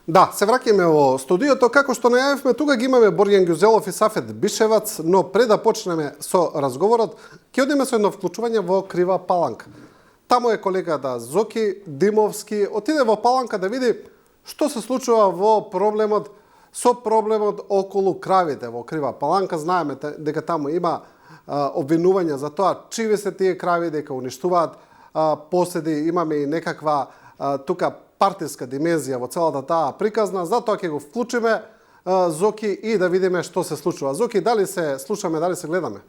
Да, се враќаме во студиото, како што најавивме, тука ги имаме Борјан Ѓузелов и Сафет Бишевац, но пред да почнеме со разговорот, ќе одиме со едно вклучување во Крива Паланка. Таму е колегата Зоки Димовски, отиде во Паланка да види што се случува во проблемот околу кравите во Крива Паланка. Знаеме дека таму има обвинувања за тоа чиви се тие крави, дека уништуваат поседи, имаме и некаква тука партиска димензија во целата таа приказна, затоа ќе го вклучиме Зоки и да видиме што се случува. Зоки, дали се слушаме, дали се гледаме?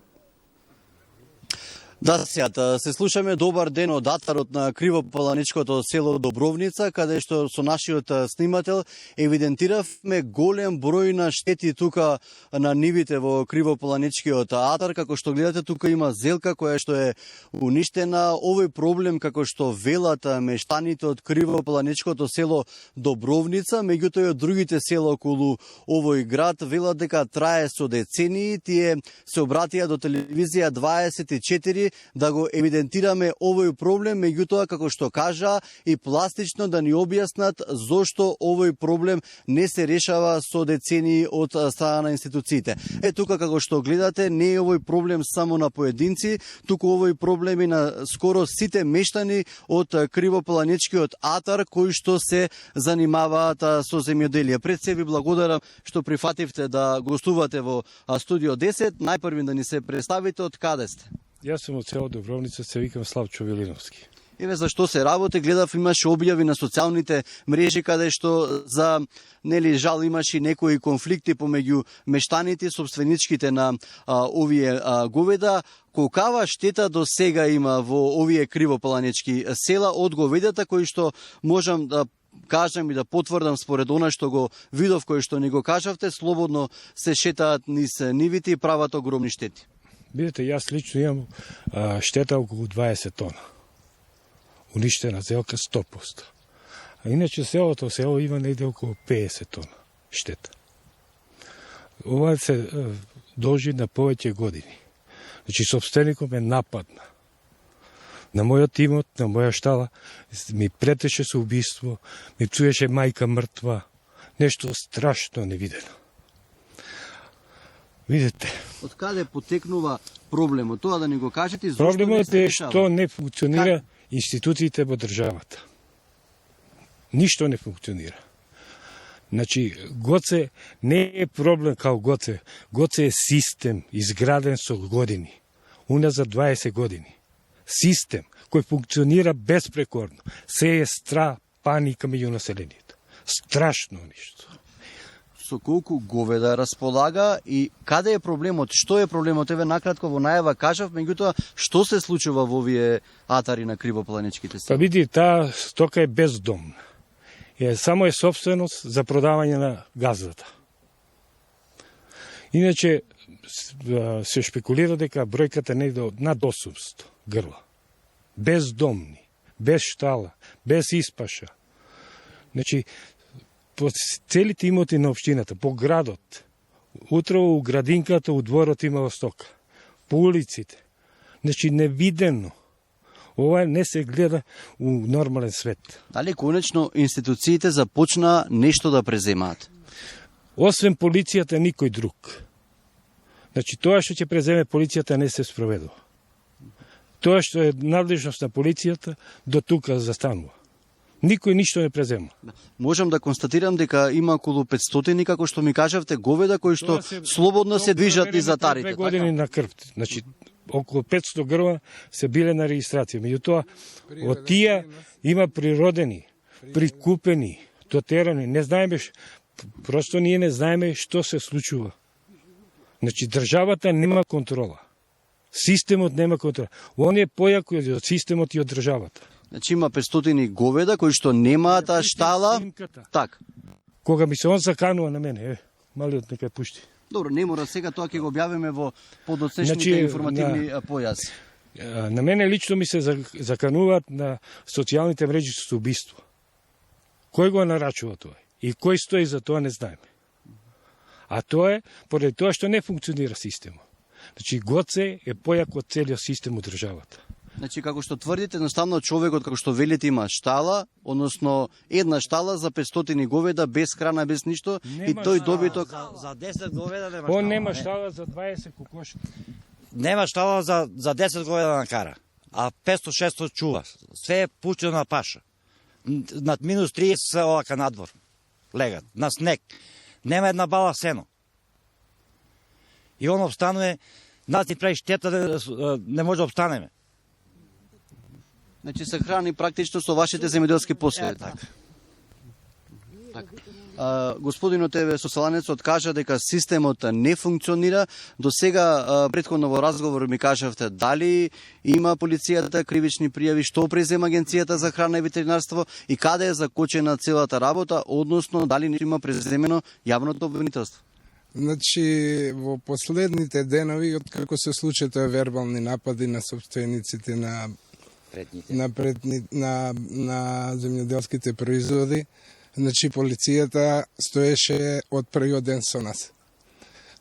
Да, сејата, се слушаме. Добар ден од атарот на Кривопаланичкото село Добровница, каде што со нашиот снимател евидентиравме голем број на штети тука на нивите во Кривопаланичкиот атар. Како што гледате, тука има зелка која што е уништена. Овој проблем, како што велат мештаните од Кривопаланичкото село Добровница, меѓутоа и од другите села околу овој град, велат дека трае со децении. Тие се обратија до телевизија 24 да го евидентираме овој проблем, меѓутоа, како што кажа, и пластично да ни објаснат зошто овој проблем не се решава со децении од страна на институциите. Тука, како што гледате, не е овој проблем само на поединци, туку овој проблем и на скоро сите мештани од Кривопаланичкиот атар кои што се занимаваат со земјоделие. Пред се ви благодарам што прифативте да гостувате во Студио 10. Најпрви да ни се представите, од каде сте? Јас сум од село Добровница, се викам Славчо Велиновски. Еве зашто се работи, гледав имаше објави на социјалните мрежи каде што за жал имаше некои конфликти помеѓу мештаните и собственичките на овие говеда. Колкава штета до сега има во овие кривопаланички села од говедата кои што можам да кажам и да потврдам според она што го видов, кој што ни го кажавте, слободно се шетаат низ нивите и прават огромни штети. Видите, јас лично имам штета околу 20 тона. Уништена зелка 100%. А иначе село има негде околу 50 тона штета. Ова се должи на повеќе години. Значи, собственикот ме нападна. На мојот имот, на моја штала, ми претеше со убиство, ми пцуеше мајка мртва. Нешто страшно невидено. Видите. Од каде потекнува проблемот? Тоа да ни го кажете, зошто проблемот не се е решава? што не функционира институциите во државата. Ништо не функционира. Значи, Гоце не е проблем као Гоце. Гоце е систем изграден со години. Уназад 20 години. Систем кој функционира безпрекорно. Се е страх, паника меѓу населението. Страшно ништо. Со колку говеда располага и каде е проблемот? Што е проблемот? Еве накратко во најава кажав, меѓутоа што се случува во овие атари на Кривопаланичките села? Па види, таа стока е бездомна. Само е собственост за продавање на газдата. Иначе се шпекулира дека бројката не е над 800 грла. Бездомни, без штала, без испаша. Значи, по целите имоти на општината, по градот, утрово у градинката, у дворот имало стока. По улиците. Значи, невидено. Ова не се гледа у нормален свет. Дали конечно институциите започна нешто да преземаат? Освен полицијата, никој друг. Значи, тоа што ќе преземе полицијата не се спроведува. Тоа што е надлежност на полицијата, до тука застанува. Никој ништо не презема. Можам да констатирам дека има околу 500, како што ми кажавте, говеда кои што слободно се движат низ атарите. 2 години на крв. Значи, околу 500 грла се биле на регистрација. Меѓутоа, од тие има природени, прикупени, дотерани. Не знаеме, просто ние не знаеме што се случува. Значи, државата нема контрола. Системот нема контрола. Он е појако од системот и од државата. Значи има 500 говеда кои што немаат штала. Так. Кога ми се он заканува на мене, малиот нека пушти. Добро, не мора сега, тоа ќе го објавиме во подоцнешните информативни појаси. На мене лично ми се закануваат на социјалните мрежи со убиство. Кој го нарачува тоа? И кој стои за тоа не знаеме. А тоа е поради тоа што не функционира системот. Значи, Гоце е појак од целиот систем од државата. Значи, како што тврдите, едноставно човекот, како што велите, има штала, односно една штала за 500 говеда, без храна, без ништо, и тој добиток... За 10 говеда нема Он штала. нема штала за 20 кокошки. Нема штала за 10 говеда на кара, а 500-600 чува. Све е пуштено на паша. Над минус 30 се овака надвор. Легат, на снег. Нема една бала сено. И он обстанува, нас ни прави штета, не може да обстанеме. Значи се храни практично со вашите земјоделски послови. Так. Господинот еве соселанецот кажа дека системот не функционира. До сега претходно во разговор ми кажавте дали има полицијата кривични пријави, што презема Агенцијата за храна и ветеринарство и каде е закочена целата работа, односно дали не има преземено јавното обвинителство. Значи, во последните денови, откако се случаат тие вербални напади на собствениците на земјоделските производи, значи полицијата стоеше од првиот ден со нас.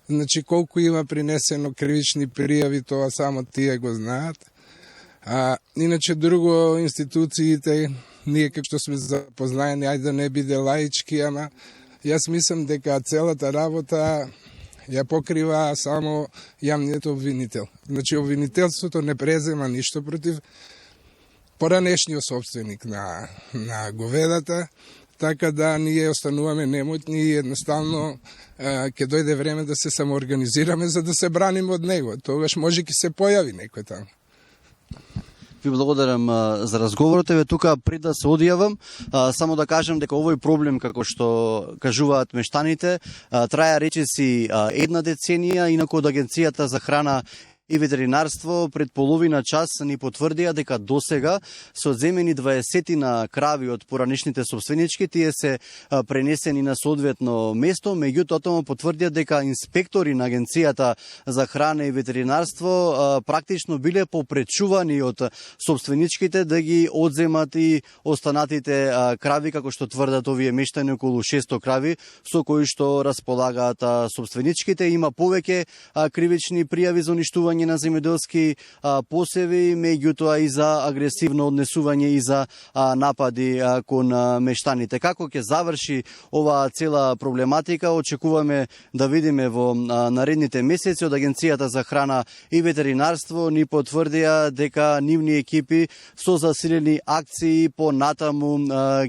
Значи, колку има принесено кривични пријави, тоа само тие го знаат. Иначе друго институциите, ние како што сме запознаени, ајде да не биде лаички, ама јас мислам дека целата работа ја покрива само јавниот обвинител. Значи, обвинителството не презема ништо против поранешниот собственик на говедата, така да ние остануваме немотни и едноставно ќе дојде време да се самоорганизираме за да се браниме од него. Тогаш може ќе се појави некој таму. Ви благодарам за разговорот. Еве тука пред да се одјавам, само да кажам дека овој проблем, како што кажуваат мештаните, трае речиси една деценија, инаку од Агенцијата за храна и ветеринарство пред половина час ни потврдија дека досега се одземени 20 на крави од поранешните собственички, тие се пренесени на соодветно место, меѓутоа тоа потврдија дека инспектори на Агенцијата за храна и ветеринарство практично биле попречувани од собственичките да ги одземат и останатите крави, како што тврдат овие мештани, околу 600 крави со кои што располагаат собственичките. Има повеќе кривични пријави за уништување на земјоделски посеви, меѓутоа и за агресивно однесување и за напади кон мештаните. Како ќе заврши оваа цела проблематика, очекуваме да видиме во наредните месеци. Од Агенцијата за храна и ветеринарство ни потврдија дека нивни екипи со засилени акции по натаму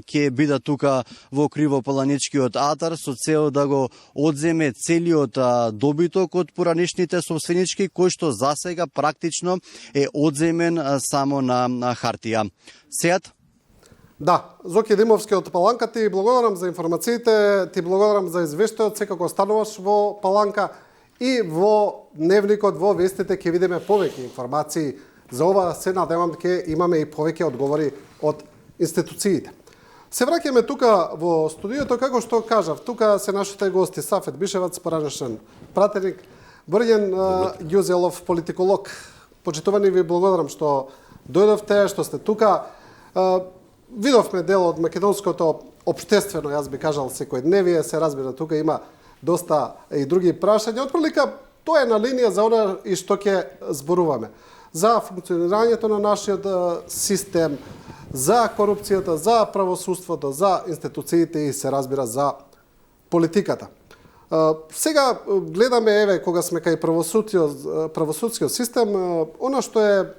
ќе бидат тука во Кривопаланичкиот атар со цел да го одземе целиот добиток од поранешните собственички, кој што за сега практично е одземен само на хартија. Сеат? Да, Зоки Димовски од Паланка, ти благодарам за информациите, ти благодарам за извештајот, секако стануваш во Паланка и во дневникот, во вестите ќе видиме повеќе информации за ова, се надевам дека имаме и повеќе одговори од институциите. Се враќаме тука во студиото, како што кажав, тука се нашите гости Сафет Бишевац, поранешен пратеник, Борјан Ѓузелов, политиколог. Почитувани, ви благодарам што дојдовте, што сте тука. Видовме дел од македонското општествено, јас би кажал, секојдневие, се разбира, тука има доста и други прашања. Отприлика, тоа е на линија за она и што ќе зборуваме. За функционирањето на нашиот систем, за корупцијата, за правосудството, за институциите и се разбира за политиката. Сега гледаме, еве, кога сме кај правосудскиот систем, она што е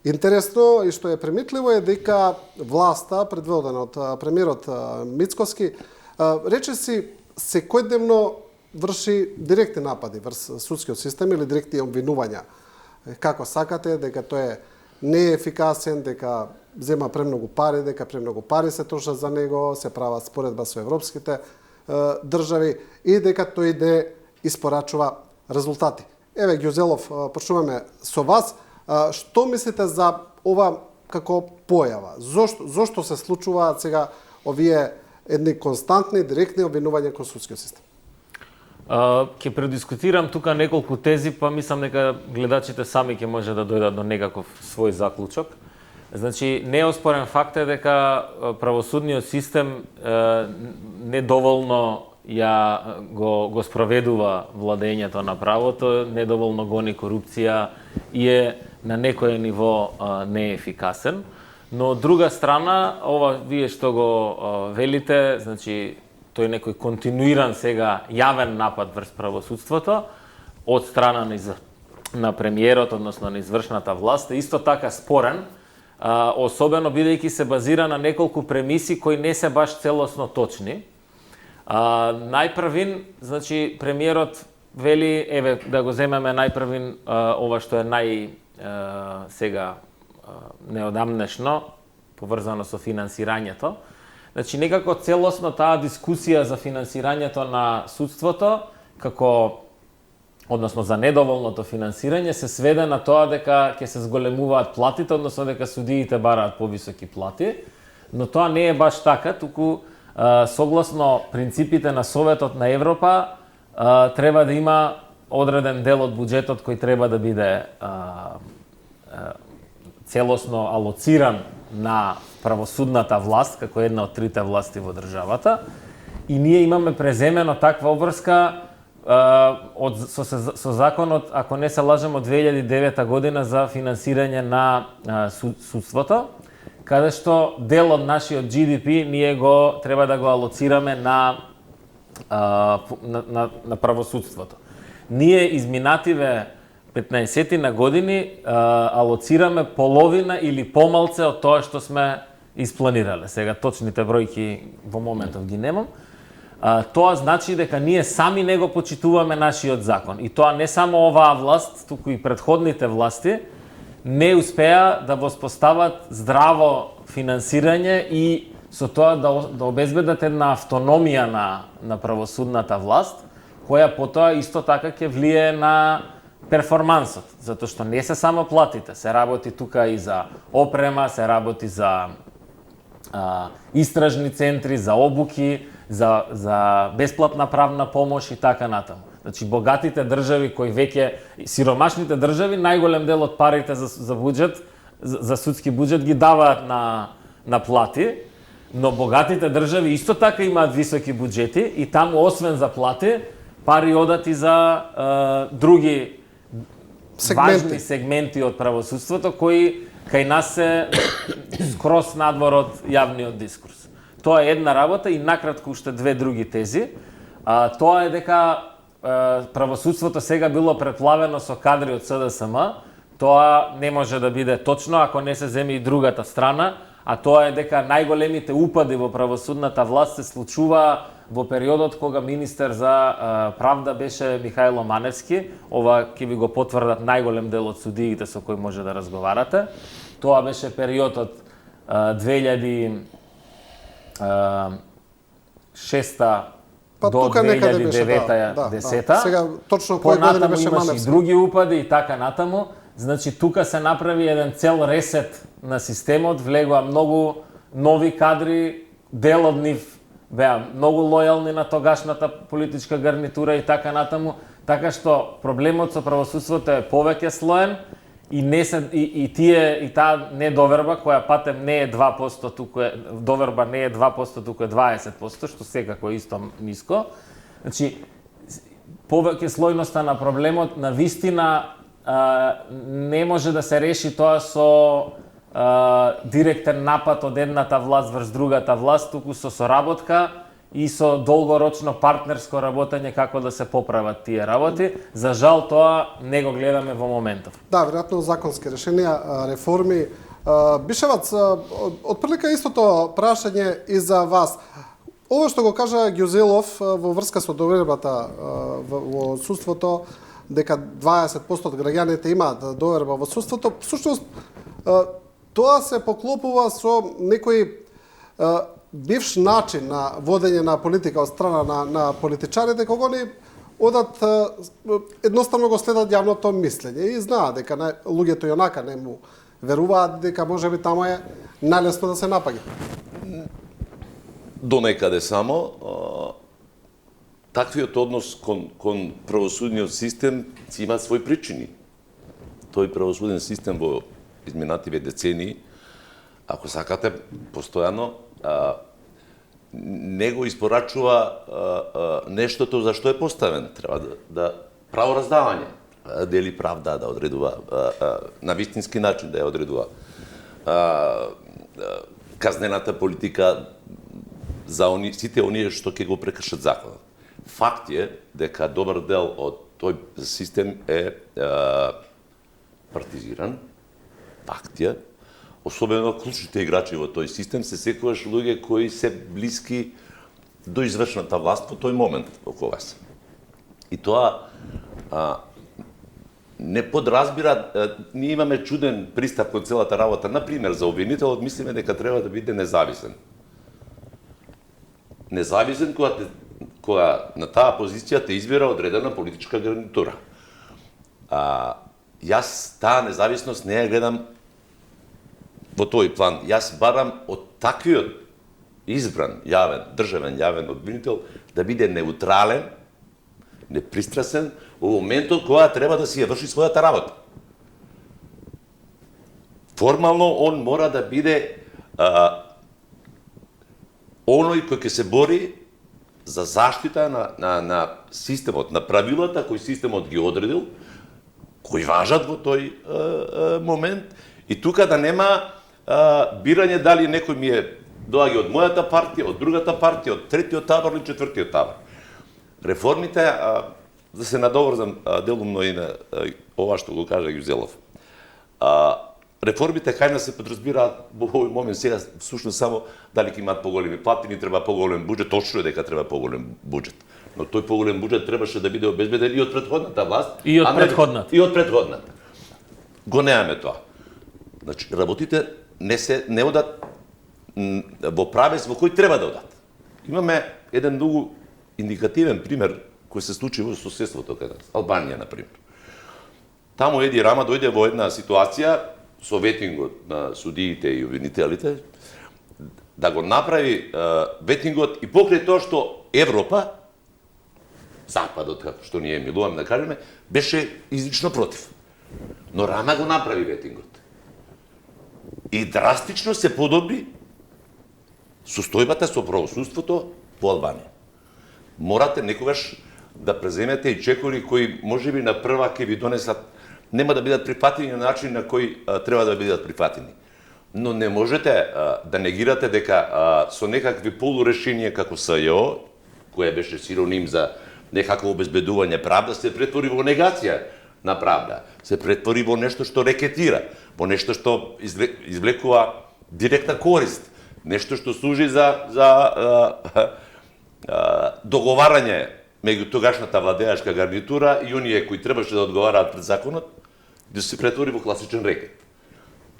интересно и што е примитливо е дека власта, предводена од премиерот Мицкоски, речиси секојдневно врши директни напади врз судскиот систем или директни обвинувања. Како сакате, дека тој е неефикасен, дека зема премногу пари, дека премногу пари се трошат за него, се прават споредба со европските држави и дека тој не испорачува резултати. Еве, Ѓузелов, почнуваме со вас. Што мислите за ова како појава? Зошто се случуваат сега овие едни константни, директни обвинувања кон судскиот систем? Ќе предискутирам тука неколку тези, па мислам дека гледачите сами ќе може да дојдат до некаков свој заклучок. Значи, неоспорен факт е дека правосудниот систем недоволно го спроведува владењето на правото, недоволно гони корупција и е на некој ниво не е ефикасен. Но од друга страна, ова вие што го велите, значи тој некој континуиран сега јавен напад врз правосудството од страна на премиерот, односно на извршната власт, е исто така спорен, особено бидејќи се базира на неколку премиси кои не се баш целосно точни. Најпрвин, значи премиерот вели, еве да го земеме најпрвин ова што е сега неодамнешно, поврзано со финансирањето. Значи, некако целосно таа дискусија за финансирањето на судството, односно за недоволното финансирање, се сведе на тоа дека ќе се зголемуваат платите, односно дека судиите бараат повисоки плати, но тоа не е баш така, туку согласно принципите на Советот на Европа, треба да има одреден дел од буџетот кој треба да биде целосно алоциран на правосудната власт, како една од трите власти во државата. И ние имаме преземено таква обврска со законот, ако не се лажем, од 2009 година за финансирање на судството, каде што дел од нашиот GDP ние треба да го алоцираме на правосудството. Ние изминативе 15 на години алоцираме половина или помалце од тоа што сме испланирале. Сега точните бројки во моментов ги немам. Тоа значи дека ние сами не го почитуваме нашиот закон. И тоа не само оваа власт, туку и предходните власти не успеа да воспостават здраво финансирање и со тоа да обезбедат една автономија на правосудната власт, која потоа исто така ќе влие на перформансот, затоа што не се само платите, се работи тука и за опрема, се работи за истражни центри, за обуки, за бесплатна правна помош и така натаму. Значи, богатите држави кои веќе, сиромашните држави, најголем дел од парите за буџет, за судски буџет ги даваат на плати, но богатите држави исто така имаат високи буџети и таму освен за плати, пари одат и за други важни сегменти од правосудството кои кај нас се скроз надвор од јавниот дискурс. Тоа е една работа и накратко уште две други тези. Тоа е дека правосудството сега било преплавено со кадри од СДСМ. Тоа не може да биде точно ако не се земе и другата страна, а тоа е дека најголемите упади во правосудната власт се случува во периодот кога министер за правда беше Михајло Маневски. Ова ќе ви го потврдат најголем дел од судиите со кои може да разговарате. Тоа беше периодот 2006 до 2009-10. Сега точно кој година беше Маневски. Имаше и други упади и така натаму. Значи, тука се направи еден цел ресет на системот, влегоа многу нови кадри, дел од нив беа многу лојални на тогашната политичка гарнитура и така натаму, така што проблемот со правосудството е повеќе слоен и таа недоверба, која патем не е 2%, туку е доверба не е 2%, туку е 20%, што секако е исто ниско. Значи, повеќе слојноста на проблемот на вистина не може да се реши тоа со директен напад од едната власт врз другата власт, туку со соработка и со долгорочно партнерско работење како да се поправат тие работи. За жал тоа не го гледаме во моментов. Да, веројатно законски решенија, реформи. Бишевац, отприлика истото прашање и за вас. Ова што го кажа Ѓузелов во врска со довербата во судството, дека 20% од граѓаните имаат доверба во судството, всушност тоа се поклопува со некој бивш начин на водење на политика од страна на политичарите, кога они одат едноставно го следат јавното мислење и знаат дека луѓето и онака не му веруваат, дека можеби таму е најлесно да се напаѓа. До некаде само. Таквиот однос кон правосудниот систем си има своји причини. Тој правосуден систем во изминативе децении, ако сакате, постојано не го испорачува нештото за што е поставен. Треба да право раздавање. дели правда, да одредува на вистински начин, да ја одредува казнената политика за сите оние што ќе го прекршат законот. Факт е дека добар дел од тој систем е партизиран. Факт е. Особено клучните играчи во тој систем се секогаш луѓе кои се блиски до извршната власт во тој момент во кога се. И тоа не подразбира, ние имаме чуден пристап кон целата работа. Например, за обвинителот мислиме дека треба да биде независен. Независен кога на таа позиција те избира одредена политичка гарнитура. Јас таа независност не ја гледам во тој план. Јас барам од таквиот избран државен јавен обвинител да биде неутрален, непристрасен во моментот кога треба да си ја врши својата работа. Формално он мора да биде оној кој ќе се бори за заштита на системот, на правилата кои системот ги одредил, кои важат во тој момент, и тука да нема бирање дали некој ми доаѓа од мојата партија, од другата партија, од третиот табор или четвртиот табор. Реформите, да се надоврзам делумно и на ова што го кажа Гюзелов. Реформите кај нас се подразбираат во овој момент сега всушност само дали ќе имаат поголеми плати, ни треба поголем буџет, точно е дека треба поголем буџет. Но тој поголем буџет требаше да биде обезбеден и од претходната власт, И од претходната. И од претходната. Го немаме тоа. Значи, работите не одат во правец во кој треба да одат. Имаме еден многу индикативен пример кој се случи во соседството кај нас, Албанија, например. Таму Еди Рама дојде во една ситуација со ветингот на судиите и обвинителите, да го направи ветингот и покрај тоа што Европа, Западот, како што ние милуваме да кажеме, беше изрично против. Но Рама го направи ветингот. И драстично се подобри состојбата со правосудството во Албанија. Морате некогаш да преземете и чекори кои можеби на прва ќе ви донесат, нема да бидат прифатени на начин на кој треба да бидат прифатени. Но не можете да негирате дека со некакви полурешенија како СЈО, која беше синоним за некакво обезбедување правда, се претвори во негација на правда, се претвори во нешто што рекетира, во нешто што извлекува директна корист, нешто што служи за договарање меѓу тогашната владеачка гарнитура и оние кои требаше да одговараат пред законот, да се претвори во класичен рекет.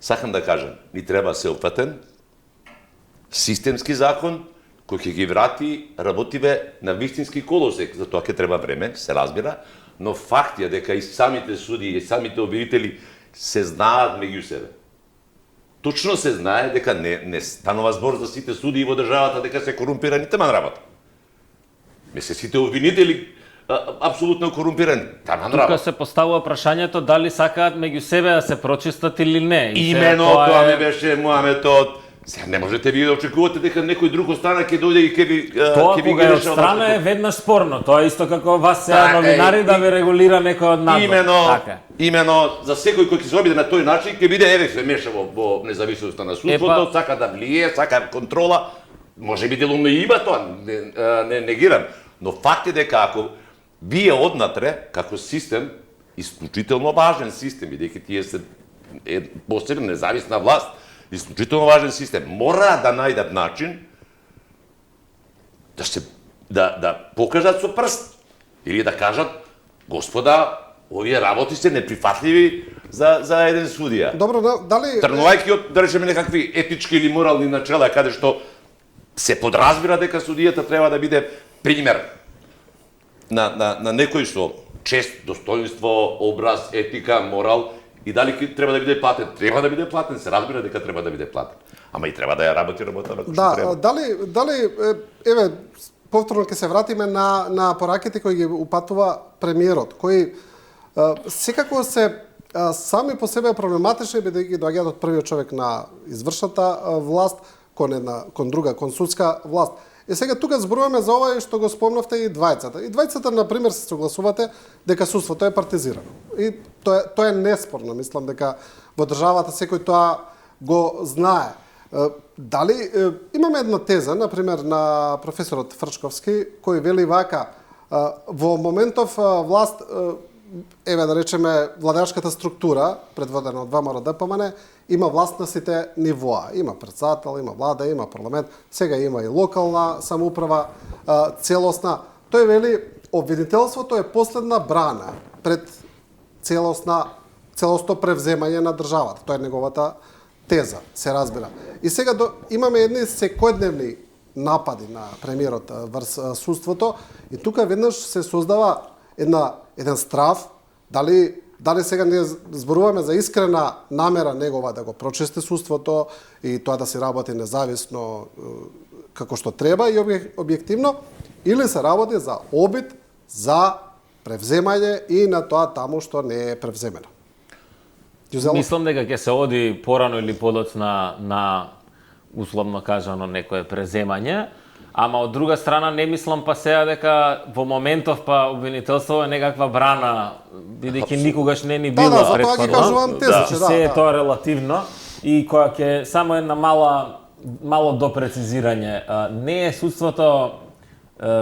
Сакам да кажам, ни треба сеопфатен, системски закон, кој ќе ги врати работиве на вистински колосек. За тоа ќе треба време, се разбира, но факт е дека и самите суди и самите обвинители се знаат меѓу себе. Точно се знае дека не станува збор за сите суди во државата дека се корумпирани, таман работа. Се сите обвинители апсолутно корумпирани, таман работа. Тука се поставува прашањето дали сакаат меѓу себе да се прочистат или не. Имено тоа ми беше мојамето. Сега не можете вие да очекувате дека некој друг страна ќе дојде и ќе ви тоа ќе ви кога е од страна е веднаш спорно. Тоа е исто како вас сега Така, новинари да ви регулира некој од надвор. Имено за секој кој ќе се обиде на тој начин ќе биде еве се меша во независноста на судството, сака да влие, сака контрола. Можеби делумно и има тоа, не негирам, но факт е дека ако вие однатре како систем, исклучително важен систем, бидејќи тие се посебна независна власт, исклучително важен систем, мора да најдат начин да покажат со прст или да кажат господа, овие работи се неприфатливи за еден судија. Добро, дали Тргнувајќи од, да речеме, некакви етички или морални начела каде што се подразбира дека судијата треба да биде пример на некој со чест, достоинство, образ, етика, морал, и дали треба да биде платен? Треба да биде платен, се разбира дека треба да биде платен. Ама и треба да ја работи работата како што треба. Дали еве повторно ќе се вратиме на пораките кои ги упатува премиерот, кои секако се сами по себе проблематични бидејќи доаѓаат од првиот човек на извршната власт кон друга, кон судска власт. И сега тука зборуваме за ова што го спомнавте и двајцата. И двајцата, на пример, се согласувате дека судството е партизирано. И тоа е неспорно, мислам дека во државата секој тоа го знае. Дали имаме една теза, на пример, на професорот Фрчковски, кој вели вака: во моментов власт, еве да речеме, владеачката структура, предводена од ВМРО ДПМН, има власт на сите нивоа. Има претседател, има влада, има парламент, сега има и локална самоуправа, целосна. Тој вели, обвинителството е последна брана пред целосно превземање на државата. Тоа е неговата теза, се разбира. И сега имаме едни секојдневни напади на премиерот врз судството и тука веднаш се создава еден страв, дали сега не зборуваме за искрена намера негова да го прочисти судството и тоа да се работи независно како што треба и објективно, или се работи за обид за превземање и на тоа таму што не е превземено. Мислам дека ќе се оди порано или подоцна на условно кажано некое преземање, ама од друга страна не мислам па сега дека во моментов па обвинителство е некаква брана, бидејќи никогаш не ни било затоа претходно. ги кажувам теза, че се е тоа релативно и која ќе само една мало допрецизирање. Не е судството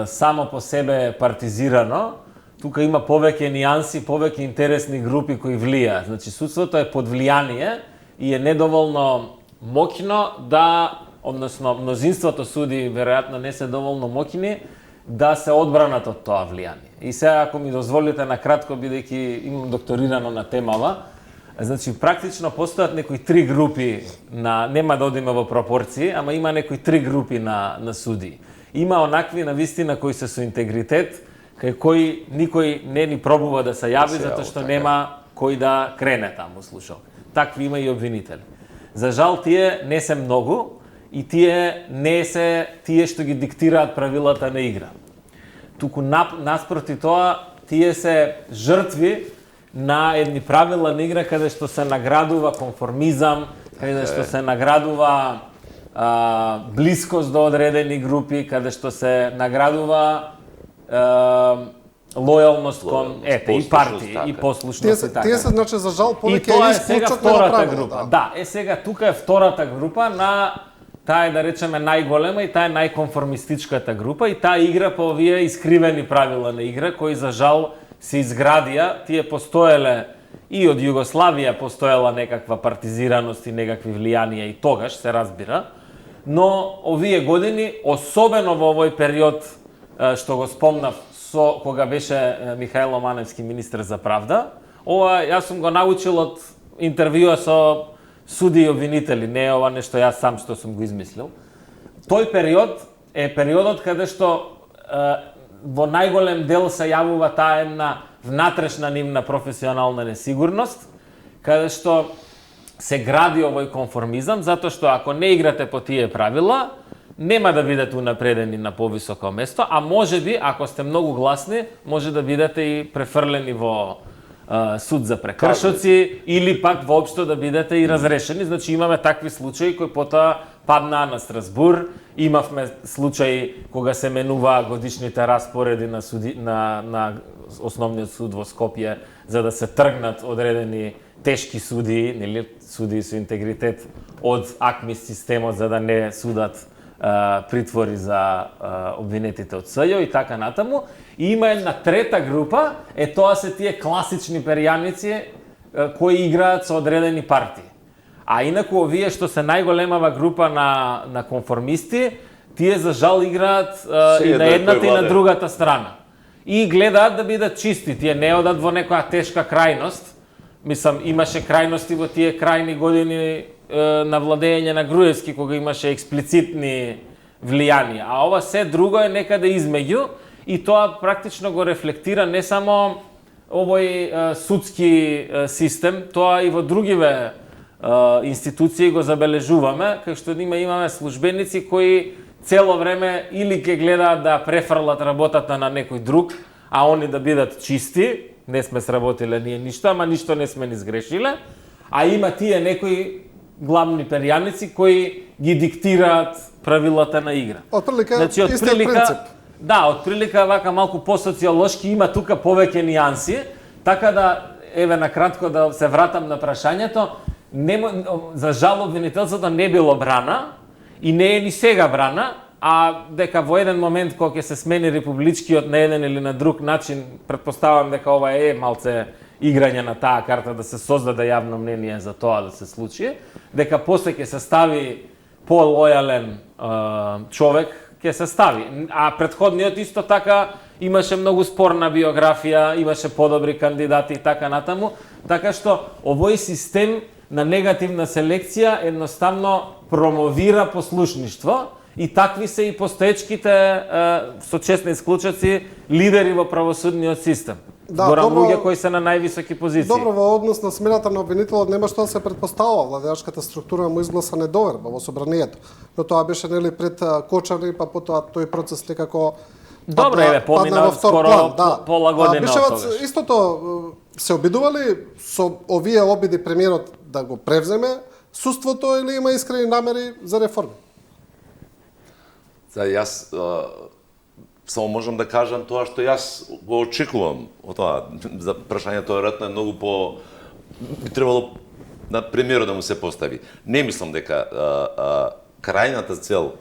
само по себе партизирано, тука има повеќе нијанси, повеќе интересни групи кои влијаат. Значи судството е под влијание и е недоволно моќно да, односно мнозинството суди веројатно не се доволно моќни да се одбранат од тоа влијание. И сега ако ми дозволите на кратко, бидејќи имам докторирано на темава, значи практично постојат некои три групи нема да одиме во пропорции, ама има некои три групи на суди. Има онакви на вистина кои се со интегритет, кај кој никој не ни пробува да се јави затоа што нема кој да крене таму слушал. Такви има и обвинители. За жал тие не се многу и тие не се тие што ги диктираат правилата на игра. Туку наспроти тоа, тие се жртви на едни правила на игра каде што се наградува конформизам, каде што се наградува блискост до одредени групи, каде што се наградува лојалност кон и партии и послушност и така. Тие се значи за жал повеќе и тоа е сега исклучок втората на група. Да, сега тука е втората група на таа е да речеме најголема и таа е најконформистичката група и таа игра по овие искривени правила на игра кои за жал се изградија, тие постоеле и од Југославија постоела некаква партизираност и некакви влијанија и тогаш се разбира, но овие години, особено во овој период што го спомнав кога беше Михајло Маневски министер за правда, ова јас сум го научил од интервјуа со суди и обвинители, не е ова нешто јас сам што сум го измислил. Тој период е периодот каде што во најголем дел се јавува таа една внатрешна нивна професионална несигурност, каде што се гради овој конформизам, затоа што ако не играте по тие правила, нема да бидете унапредени на повисоко место, а можеби, ако сте многу гласни, може да бидете и префрлени во суд за прекршоци или пак воопшто да бидете и разрешени. Значи имаме такви случаи кои потоа паднаа на Страсбур, имавме случаи кога се менува годишните распореди на основниот суд во Скопје за да се тргнат одредени тешки судии, нели судии со интегритет од АКМИС системот за да не судат притвори за обвинетите од СЈО и така натаму. И има една трета група, тоа се тие класични перјаници кои играат со одредени партии. А инаку овие што се најголемава група на конформисти, тие за жал играат и на едната и на другата страна. И гледаат да бидат чисти, тие не одат во некоја тешка крајност. Мислам, имаше крајности во тие крајни години на владење на Груевски, кога имаше експлицитни влијанија. А ова се друго е некаде измеѓу и тоа практично го рефлектира не само овој судски систем, тоа и во другиве институции го забележуваме, кај што имаме службеници кои цело време или ќе гледаат да префрлат работата на некој друг, а они да бидат чисти, не сме сработиле ние ништо, ама ништо не сме ни сгрешиле, а има тие некои главни перјаници кои ги диктираат правилата на игра. Отприлика, Значи, истиот принцип. Да, отприлика вака малку посоциолошки има тука повеќе нијанси, така да еве на кратко да се вратам на прашањето, за жал обвинителството не било брана и не е ни сега брана, а дека во еден момент кога ќе се смени републичкиот на еден или на друг начин, претпоставам дека ова е малце играње на таа карта да се создаде јавно мнение за тоа да се случи, дека после ќе се стави полојален човек, ќе се стави. А претходниот исто така имаше многу спорна биографија, имаше подобри кандидати и така натаму, така што овој систем на негативна селекција едноставно промовира послушништво и такви се и постоечките со честни исклучоци лидери во правосудниот систем. Да, Зборам добро- луѓе кои се на највисоки позиции. Добро, во однос на смената на обвинителот нема што да се претпоставува. Владеачката структура му изгласа недоверба во собранието. Но тоа беше нели пред Кочани, па потоа тој процес некако Добро, еве, помина во втор скоро план, да. пола година Бишевац од тогаш. истото се обидували со овие обиди премиерот да го превземе суството или има искрени намери за реформи? Јас само можам да кажам тоа што јас го очекувам од тоа. За прашањето веројатно е многу по би требало на премиерот да му се постави. Не мислам дека крајната цел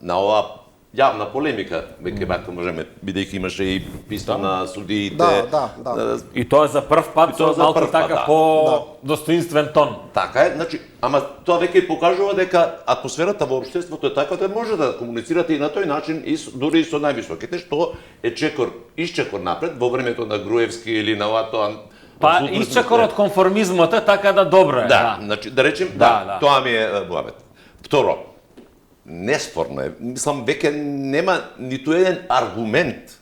на оваа јавна полемика, веќе бака можеме, бидејќи имаше и писма на судиите. Да. И тоа за прв пат со малку така да. по достоинствен тон. Така е, значи, ама тоа веќе покажува дека атмосферата во општеството е така да може да комуницирате и на тој начин и дури и со највисоките, што е исчекор напред во времето на Груевски или на ова тоа. Па исчекор од конформизмот е така да добро е. Да, значи да речем, Да. тоа ми е муабет. Второ, неспорно е, мислам веќе нема ниту еден аргумент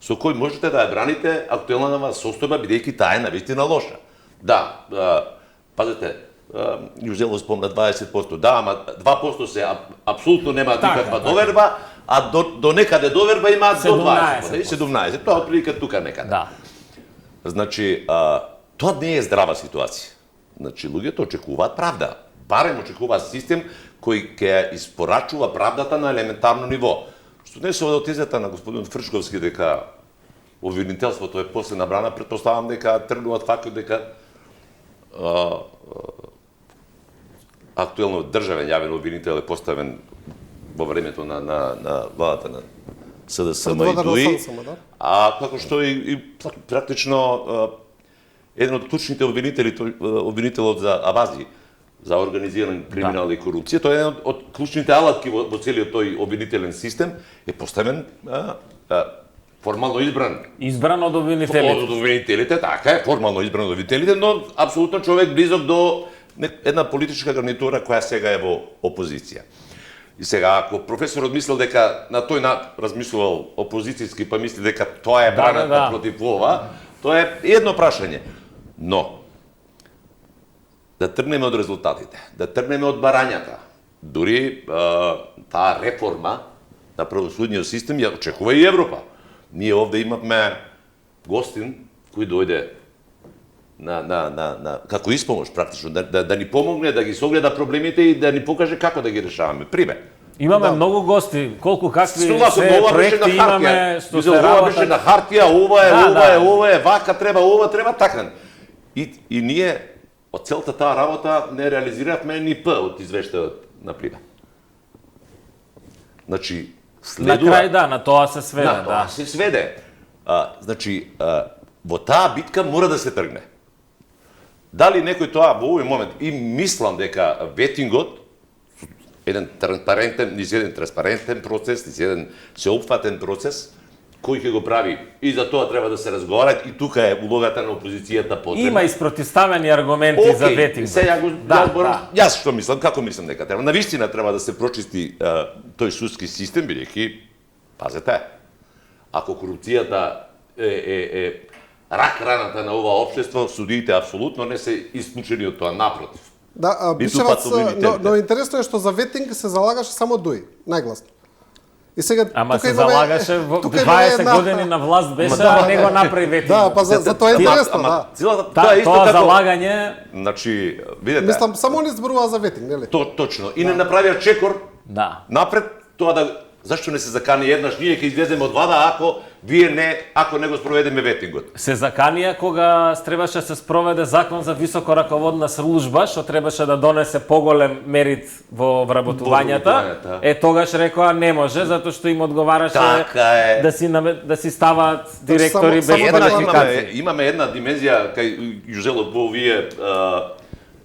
со кој можете да ја браните актуелната состојба бидејќи таа е навистина лоша. Да, пазете, Јузело спомна 20%, да, ама 2% се апсолутно нема никаква доверба, а до некаде доверба има до 20%, 17%, тоа отприлика тука некаде. Да. Значи, тоа не е здрава ситуација. Значи, луѓето очекуваат правда. Барем очекуваат систем кој ќе испорачува правдата на елементарно ниво. Што не се од тезата на господин Фршковски дека обвинителството е после набрана, претпоставам дека тргнуваат фактот дека актуелно државен јавен обвинител е поставен во времето на владата на СДСМ и ДУИ, а како што и практично еден од клучните обвинителот за Абази, за организиран криминал и корупција, тој е еден од клучните алатки во целиот тој обвинителен систем, е поставен формално избран. Избран од обвинителите. Од обвинителите, така е, формално избран од обвинителите, но апсолутно човек близок до една политичка гарнитура која сега е во опозиција. И сега, ако професорот мислел дека на тој размислувал опозицијски, па мисли дека тоа е браната против ова, тоа е едно прашање. Но, да тргнеме од резултатите, да тргнеме од барањата, дури таа реформа на правосудниот систем ја очекува и Европа. Ние овде имавме гостин кој дојде како испомош практично, да ни помогне, да ги согледа проблемите и да ни покаже како да ги решаваме. Пример. Имаме многу гости, колку какви Согласно, се ова беше проекти на имаме, хартија. што се Ова беше на хартија, ова е, вака треба, ова треба, така. И ние од целта таа работа не реализиравме ни П од извештајот на Прима. Значи, следува... На крај да, на тоа се сведе, На тоа се сведе. Значи, во таа битка мора да се тргне. Дали некој тоа во овој момент, и мислам дека ветингот, еден транспарентен процес, еден сеопфатен процес, кој ќе го прави, и за тоа треба да се разговара, и тука е улогата на опозицијата потребна. Има испротивставени аргументи за ветинг. Јас што мислам, како мислам дека треба. Навистина треба да се прочисти тој судски систем, бидејќи, пазете, ако корупцијата е рак раната на ова општество, судиите апсолутно не се исклучени од тоа, напротив. Да, Бишевац, но интересно е што за ветинг се залагаше само ДУИ, најгласно. И сега Ама тука се имаме залагаше тука имаме 20 една- години на власт беше, Да, а не го направи ветинг. Да, па за тоа е интересно, да. Тоа е исто Тоа како залагање, значи, видете, Мислам само не зборува за ветинг, нели? точно. И не направија чекор да. напред тоа да зашто не се закани еднаш ние ќе излеземе од влада ако не го спроведеме ветингот. Се заканија кога требаше се спроведе закон за високо раководна служба, што требаше да донесе поголем мерит во вработувањата. Тогаш рекоа не може затоа што им одговараше Така е. да си ставаат директори без само квалификација. Имаме една димензија кај Јузелов во овие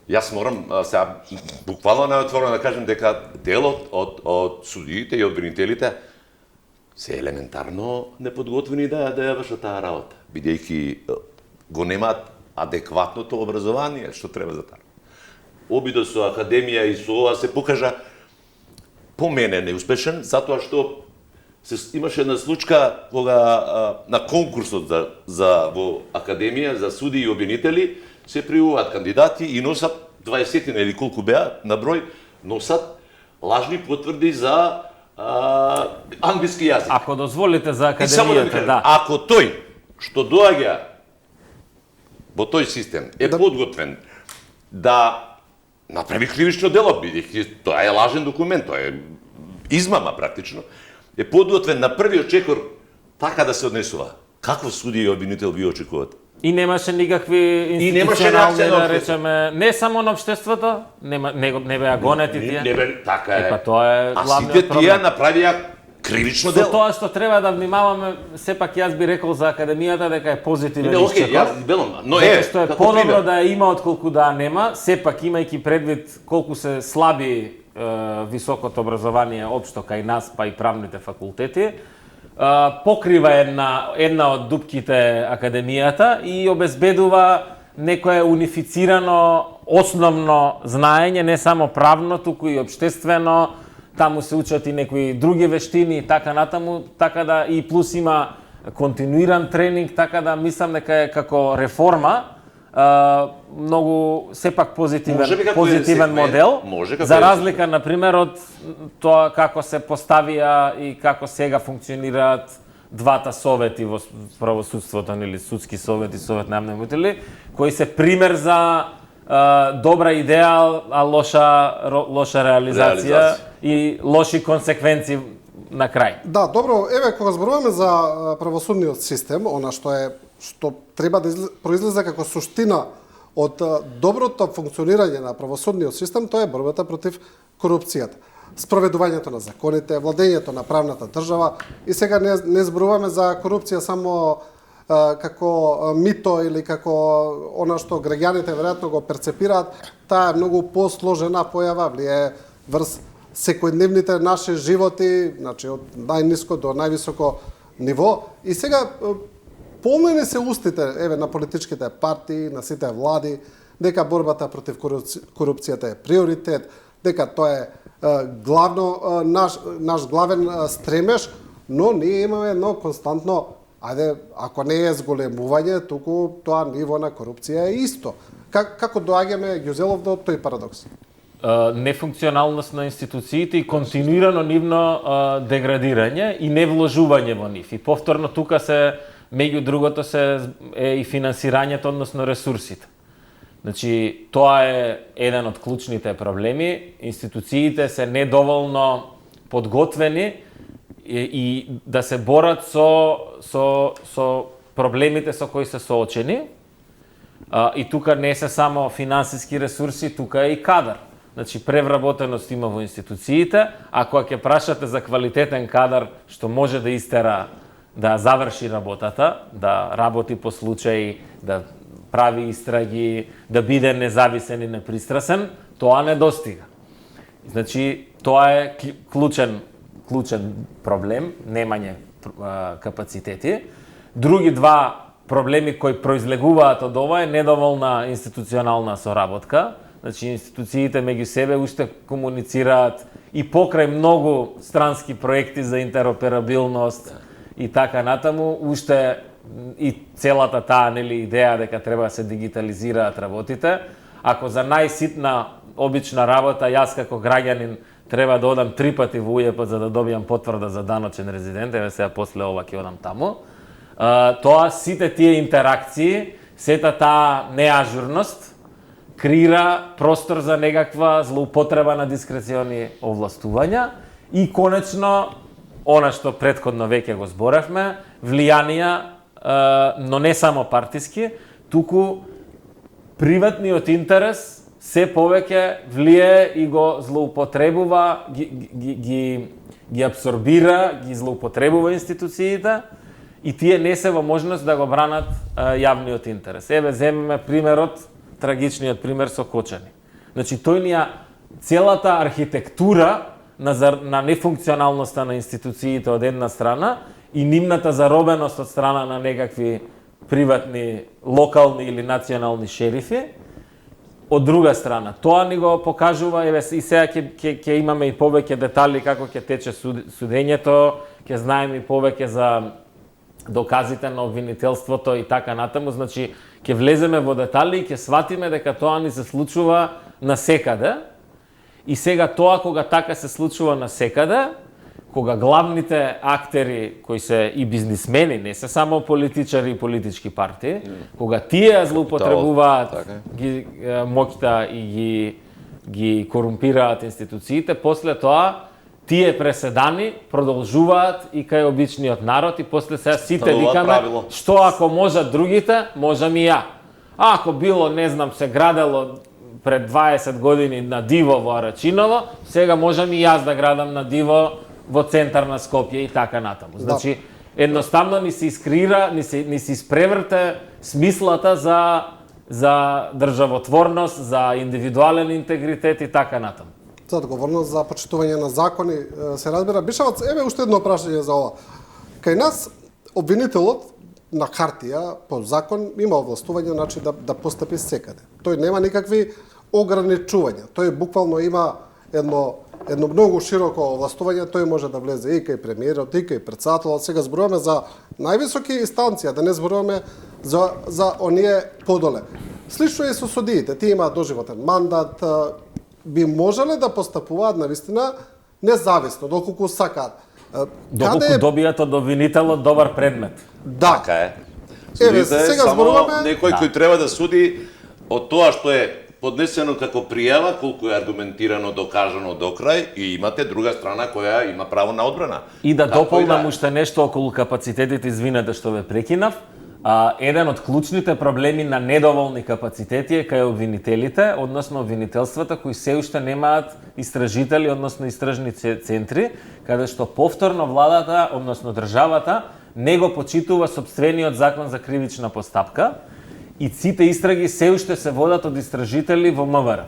јас морам сега буквално наотворено да кажем дека делот од судиите и обвинителите се елементарно неподготвени да ја вршат таа работа, бидејќи го немаат адекватното образование што треба за таа. Обидот со академија и со ова се покажа по мене неуспешен, затоа што имаше една случка кога на конкурсот за во академија за суди и обвинители се пријавуваат кандидати и носат 20 или колку беа на број, носат лажни потврди за англиски јазик. Ако дозволите за И само да ми академијата, кажам, да. ако тој што доаѓа во тој систем е подготвен да направи кривично дело, бидејќи тоа е лажен документ, тоа е измама практично, е подготвен на првиот чекор така да се однесува. Каков суди и обвинител ви очекувате? И немаше никакви немаше институционални, реакција на да општеството. речеме, не само на општеството, не беа гонети тие. Така е. Па тоа е А главниот сите проблем. тие направија кривично Со дело. тоа што треба да внимаваме, сепак јас би рекол за академијата дека е позитивен Не, окей, исчекор. јас велам, но Затоа што е како подобро пример. да ја има отколку да ја нема, сепак имајќи предвид колку се слаби високото образование општо кај нас, па и правните факултети, покрива една од дупките академијата и обезбедува некое унифицирано основно знаење, не само правно, туку и општествено, таму се учат и некои други вештини и така натаму, така да и плюс има континуиран тренинг, така да мислам дека е како реформа многу сепак Може би како позитивен еден сегмент, модел, може како за еден разлика на пример од тоа како се поставија и како сега функционираат двата совети во правосудството, или судски совет и совет на јавни обвинители, кои се пример за добра идеја, а лоша реализација и лоши консеквенции на крај. Да, добро, еве кога зборуваме за правосудниот систем, она што треба да произлезе како суштина од доброто функционирање на правосудниот систем, тоа е борбата против корупцијата. Спроведувањето на законите, владењето на правната држава и сега не зборуваме за корупција само како мито или како она што граѓаните веројатно го перцепираат, таа е многу посложена појава, влие врз секојдневните наши животи, значи од најниско до највисоко ниво. И сега полнени се устите еве на политичките партии, на сите влади, дека борбата против корупцијата е приоритет, дека тоа е наш главен стремеж, но ние имаме едно константно, ако не е зголемување, туку тоа ниво на корупција е исто. Како доаѓаме, Ѓузелов, до тој парадокс? Нефункционалност на институциите и континуирано нивно деградирање и невложување во нив. И повторно тука се, меѓу другото, е и финансирањето, односно ресурсите. Значи, тоа е еден од клучните проблеми. Институциите се недоволно подготвени и да се борат со проблемите со кои се соочени. И тука не се само финансиски ресурси, тука е и кадар. Значи, превработеност има во институциите. Ако ќе прашате за квалитетен кадар што може да истера, да заврши работата, да работи по случај, да прави истраги, да биде независен и непристрасен, тоа не достига. Значи, тоа е клучен проблем, немање капацитети. Други два проблеми кои произлегуваат од ова е недоволна институционална соработка. Значи, институциите меѓу себе уште комуницираат и покрај многу странски проекти за интероперабилност и така натаму, уште и целата таа идеја дека треба да се дигитализираат работите. Ако за најситна обична работа јас како граѓанин треба да одам 3 пати во УЈП за да добијам потврда за даночен резидент, еве сега после ова ќе одам таму. Тоа сите тие интеракции, сета таа неажурност креира простор за некаква злоупотреба на дискрециони овластувања и конечно она што претходно веќе го зборевме, влијанија, но не само партиски, туку приватниот интерес се повеќе влие и го злоупотребува, ги абсорбира, ги злоупотребува институциите и тие не се во можност да го бранат јавниот интерес. Еве, земеме примерот, трагичниот пример со Кочани. Значи, целата архитектура на нефункционалноста на институциите од една страна и нивната заробеност од страна на некакви приватни, локални или национални шерифи, од друга страна. Тоа ни го покажува, еве и сега ќе имаме и повеќе детали како ќе тече судењето, ќе знаеме и повеќе за доказите на обвинителството и така натаму, значи ќе влеземе во детали и ќе сватиме дека тоа ни се случува насекаде. И сега тоа кога така се случува насекаде, кога главните актери кои се и бизнисмени, не се само политичари и политички партии, кога тие злоупотребуваат моќта и ги корумпираат институциите, после тоа тие преседани продолжуваат и кај обичниот народ и после сега сите викаме што ако можат другите, можам и ја. А ако било, не знам, се градело пред 20 години на диво во Арачиново, сега можам и јас да градам на диво во центар на Скопје и така натаму. Значи, едноставно ни се искрира, ни се испреврте смислата за државотворност, за индивидуален интегритет и така натаму. За одговорност, за почитување на закони, се разбира. Бишевац, еве уште едно прашање за ова. Кај нас, обвинителот на хартија, по закон, има овластување, значи да постапи секаде. Тој нема никакви ограничувања. Тој буквално има едно многу широко овластување, тој може да влезе и кај премиерот, и кај претседателот. Сега зборуваме за највисоки инстанции, да не зборуваме за оние подоле. Слично е со судиите, тие имаат доживотен мандат, би можеле да постапуваат навистина независно, доколку сакаат. Доколку добијат од обвинителот добар предмет. Да. Така е. Еве, Судите сега само зборуваме некој кој треба да суди од тоа што е поднесено како пријава, колку е аргументирано, докажано до крај, и имате друга страна која има право на одбрана. И да дополнам уште нешто околу капацитетите, извинете што ве прекинав. Еден од клучните проблеми на недоволни капацитети е кај обвинителите, односно обвинителствата кои се уште немаат истражители, односно истражни центри, каде што повторно владата, односно државата, не го почитува сопствениот закон за кривична постапка и сите истраги се уште се водат од истражители во МВР.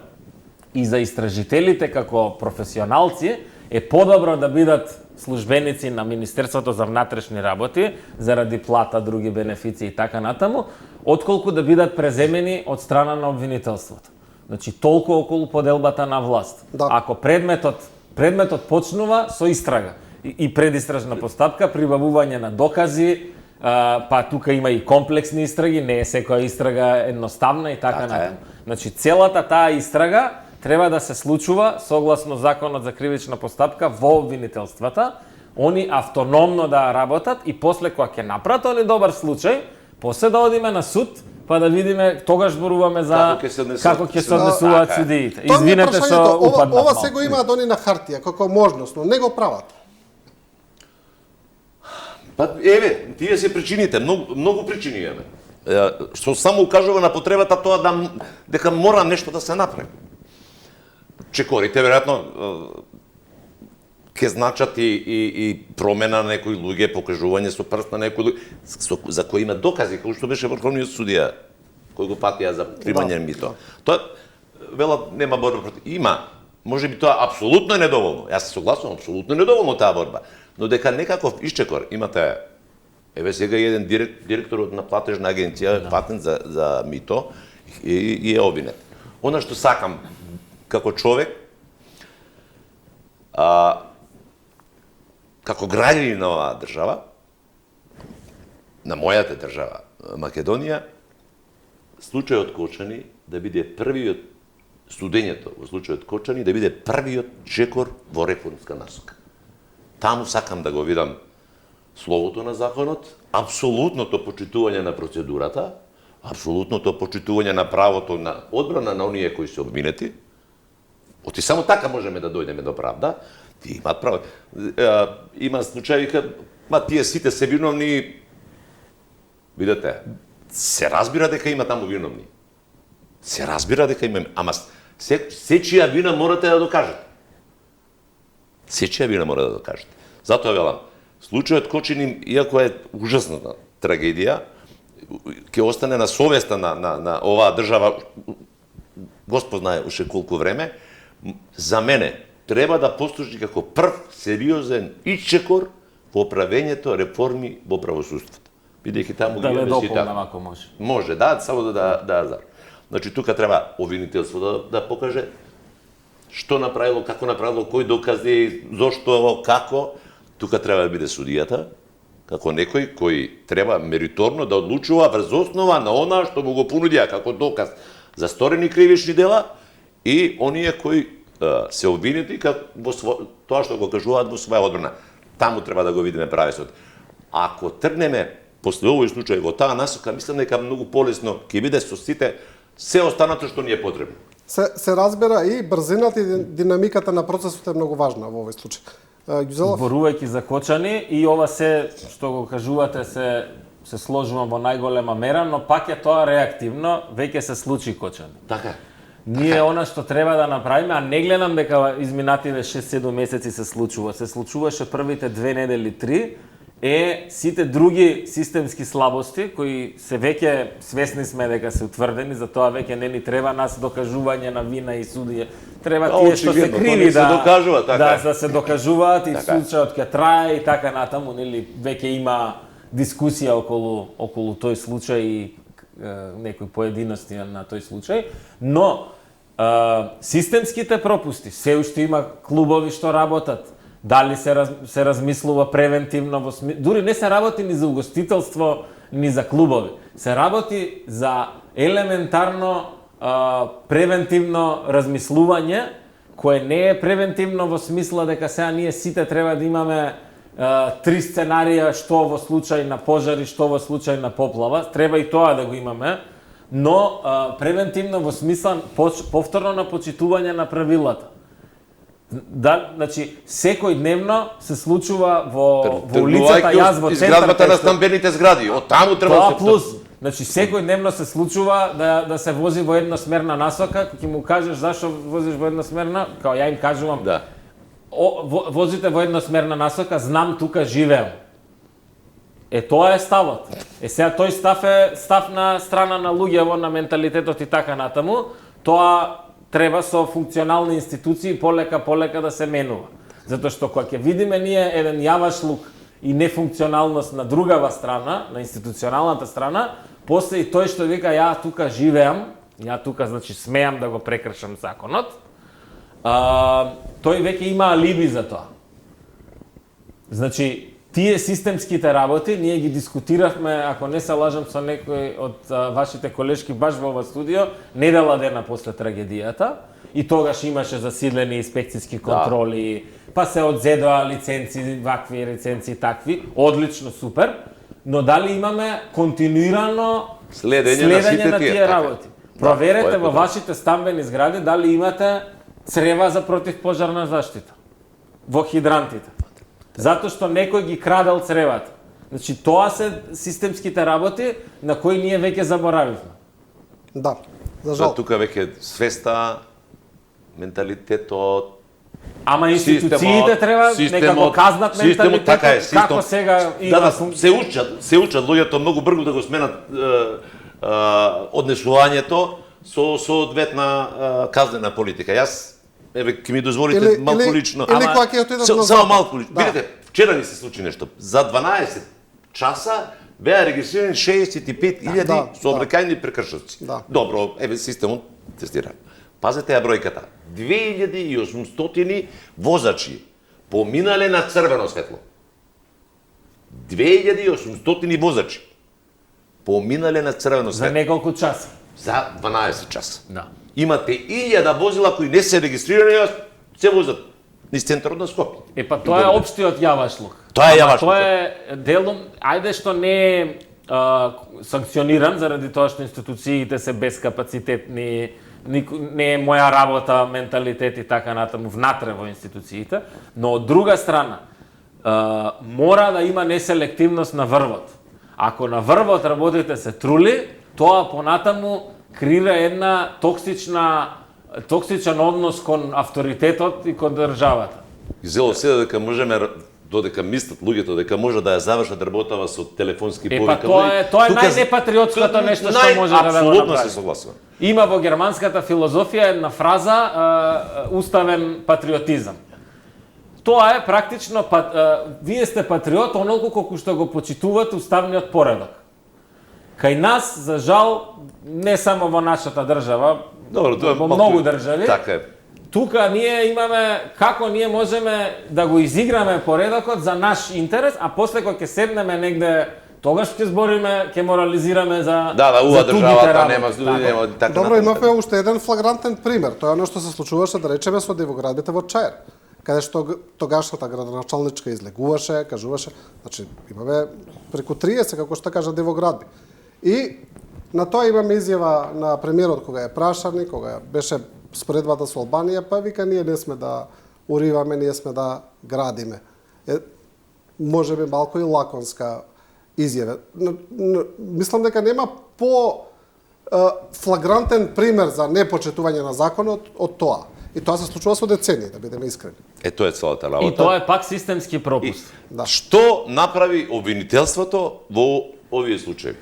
И за истражителите како професионалци е подобро да бидат службеници на Министерството за внатрешни работи заради плата, други бенефиции и така натаму, отколку да бидат преземени од страна на обвинителството. Значи толку околу поделбата на власт. Да. Ако предметот почнува со истрага и предистражна постапка, прибавување на докази, па тука има и комплексни истраги, не е секоја истрага едноставна и така натаму. Значи целата таа истрага треба да се случува согласно законот за кривична постапка во обвинителствата, они автономно да работат и после кога ќе направат они добар случај, после да одиме на суд, па да видиме, тогаш зборуваме за како ќе се однесуваат судиите. Извинете што упаднав. Ова се го имаат они на хартија како можност, но не го прават. Па еве, тие се причините, многу причини имаме. Што само укажува на потребата тоа дека мора нешто да се направи. Чекорите веројатно ќе значат и промена на некои луѓе, покажување со прст на некои луѓе за кои има докази, како што беше врховниот судија кој го патија за примање мито. Тоа велат нема борба против. Има, можеби тоа апсолутно е недоволно. Јас се согласувам, апсолутно е недоволно таа борба. Но дека некаков исчекор имате, еве сега еден директорот на платежна агенција патен за мито и е обвинет. Она што сакам како човек, како граѓанин на оваа држава, на мојата држава, Македонија, случајот Кочани да биде првиот студењето во случајот Кочани да биде првиот чекор во реформска насока. Таму сакам да го видам словото на законот, апсолутното почитување на процедурата, апсолутното почитување на правото на одбрана на оние кои се обвинети. Оти само така можеме да дојдеме до правда. Ти имаат право. Има случаи кога тие сите се виновни. Видете, се разбира дека има таму виновни. Се разбира дека има, ама сечија вина морате да докажете. Сечија вина мора да докажете. Затоа велам, случајот Кочини, иако е ужасна трагедија, ќе остане на совеста на оваа држава, Господ знае уште колку време, за мене треба да послужи како прв сериозен ичекор во правењето реформи во правосудството. Бидејќи таму Да ги ве имаме сите. дополнам ако може. Може, да, само да. Значи тука треба обвинителство да покаже што направило, како направило, кои докази, зошто, како. Тука треба да биде судијата, како некој кој треба мериторно да одлучува врз основа на она што му го понудија како доказ за сторени кривични дела и оние кои се обвинети во тоа што го кажуваат во своја одбрана. Таму треба да го видиме правесот. Ако тргнеме после овој случај во таа насока, мислам дека многу полесно ќе биде со сите се останато што ни е потребно. Се разбира и брзината и динамиката на процесот е многу важна во овој случај. Ѓузелов? Зборувајќи за Кочани и ова се што го кажувате се сложувам во најголема мера, но пак е тоа реактивно, веќе се случи Кочани. Така. Ние она што треба да направиме, а не гледам дека изминативе 6-7 месеци се случува. Се случуваше првите 2 недели, 3, сите други системски слабости кои се веќе свесни сме дека се утврдени, затоа веќе не ни треба нас докажување на вина и судија. Треба тие што се криви се докажува, така. да се докажуваат и Така. случајот ќе трае и така натаму, нели веќе има дискусија околу тој случај и некои поединости на тој случај, но системските пропусти, се уште има клубови што работат. Дали се размислува превентивно дури не се работи ни за угостителство, ни за клубови. Се работи за елементарно превентивно размислување, кое не е превентивно во смисла дека сега ние сите треба да имаме 3 сценарија што во случај на пожари, што во случај на поплава, треба и тоа да го имаме, но превентивно во смисла повторно на почитување на правилата. Да, значи секој дневно се случува во улицата јас во изградбата на стамбените згради. Од таму треба тоа да се плюс, значи секој дневно се случува да се вози во едносмерна насока, кога ќе му кажеш зашо возиш во едносмерна, као ја им кажувам. Да. Возите во едносмерна насока, знам тука живеам. Тоа е ставот. Сега тој став е став на страна на луѓево, на менталитетот и така натаму. Тоа треба со функционални институции полека да се менува. Затоа што кога ќе видиме ние еден јавашлук и нефункционалност на другава страна, на институционалната страна, после и тој што вика ја тука живеам, ја тука значи смеам да го прекршам законот, тој веќе има алиби за тоа. Значи, тие системските работи, ние ги дискутиравме, ако не се лажам, со некој од вашите колешки баш во ова студио, недела дена после трагедијата, и тогаш имаше засилени инспекцијски контроли, па се одзедоа лиценци, вакви лиценци, такви, одлично, супер, но дали имаме континуирано следење на тие работи? Проверете во вашите стамбени згради дали имате црева за противпожарна заштита во хидрантите. Затоа што некој ги крадел цревата. Значи, тоа се системските работи на кои ние веќе заборавивме. Да, за жал. Тука веќе свеста, менталитетот, Ама институциите треба некако казнат менталитетот, така како сега има се учат луѓето многу брзо да го сменат однесувањето со соодветна казнена политика. Јас ќе ми дозволите малку лично. Или кога ќе отидам на само малку лично. Видите, вчера ни се случи нешто. За 12 часа беа регистрирани 65.000 сообраќајни прекршоци. Добро, системот тестира. Пазете ја бројката. 2800 возачи поминале на црвено светло. 2800 возачи поминале на црвено светло. За неколку часа. За 12 часа. Да. Имате 1000 возила кои не се регистрирани, а се возат низ центарот на Скопје. Па тоа е општиот јавашлук. Тоа е Ама јавашлук. Тоа е делом, ајде што не е санкциониран заради тоа што институциите се безкапацитетни, не е моја работа, менталитет и така натаму внатре во институциите, но од друга страна мора да има неселективност на врвот. Ако на врвот работите се трули, тоа понатаму креира една токсичен однос кон авторитетот и кон државата. И зело се дека можеме додека мислат луѓето дека може да ја завршат работава со телефонски повикали. Тоа е најнепатриотското нешто што може да го направи. Апсолутно се согласувам. Има во германската филозофија една фраза уставен патриотизам. Тоа е практично вие сте патриот онолку колку што го почитувате уставниот поредок. Кај нас, за жал, не само во нашата држава, Добро, тоа во многу држави. Така е. Тука ние имаме како ние можеме да го изиграме поредокот за наш интерес, а после кога ќе седнеме негде, тогаш ќе збориме, ќе морализираме за ува тугите државата работи. нема студии, нема така. Добро, имавме уште еден флагрантен пример. Тоа е оно што се случуваше, да речеме, со девоградбите во Чаир, каде што тогашната градоначалничка излегуваше, кажуваше, значи имаме преку 30 како што кажа девоградби. И на тоа имаме изјава на премиерот кога е прашан и кога беше споредбата со Албанија, па вика ние не сме да уриваме, ние сме да градиме. Можеби малку и лаконска изјава. Мислам дека нема по флагрантен пример за непочитување на законот од тоа. И тоа се случува со децении, да бидеме искрени. Тоа е целата работа. И тоа е пак системски пропуст. Да. Што направи обвинителството во овие случаи?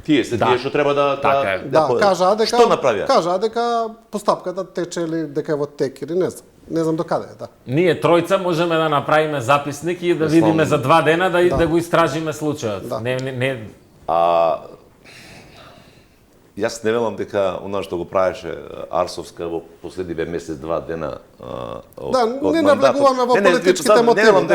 Тие се тие што треба да Така е. Да, кажаа дека Што направија? Кажаа дека постапката тече или дека е во тек или не знам. Не знам докаде е, да. Ние тројца можеме да направиме записник и да видиме за 2 дена да го истражиме случајот. Да. Не. Јас не велам дека она што го правеше Арсовска во последниве месец-два дена Да, не навлегуваме во политичките мотиви. Не велам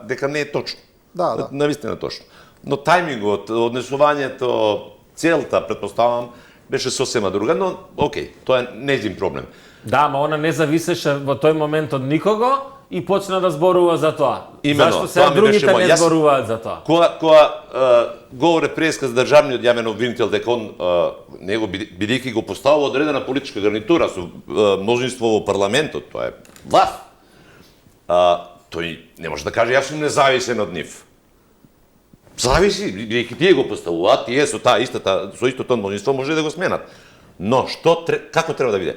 дека не е точно. Да. Навистина точно. Но тајмингот, однесувањето, целта, претпоставам, беше сосема друга, но окей, тоа е нејзин проблем. Да, ама она не зависеше во тој момент од никого и почна да зборува за тоа. Именно, Зашто се тоа ми беше другите мој. не зборуваат за тоа? Кога говоре пресказ државниот јавен обвинител дека он него бидејќи го поставува одредена политичка гарнитура со мнозинство во парламентот, тоа е власт. Тој не може да каже јас сум независен од нив. Зависи, бидејќи тие го поставуваат, тие со истото мнозинство може да го сменат. Но како треба да биде?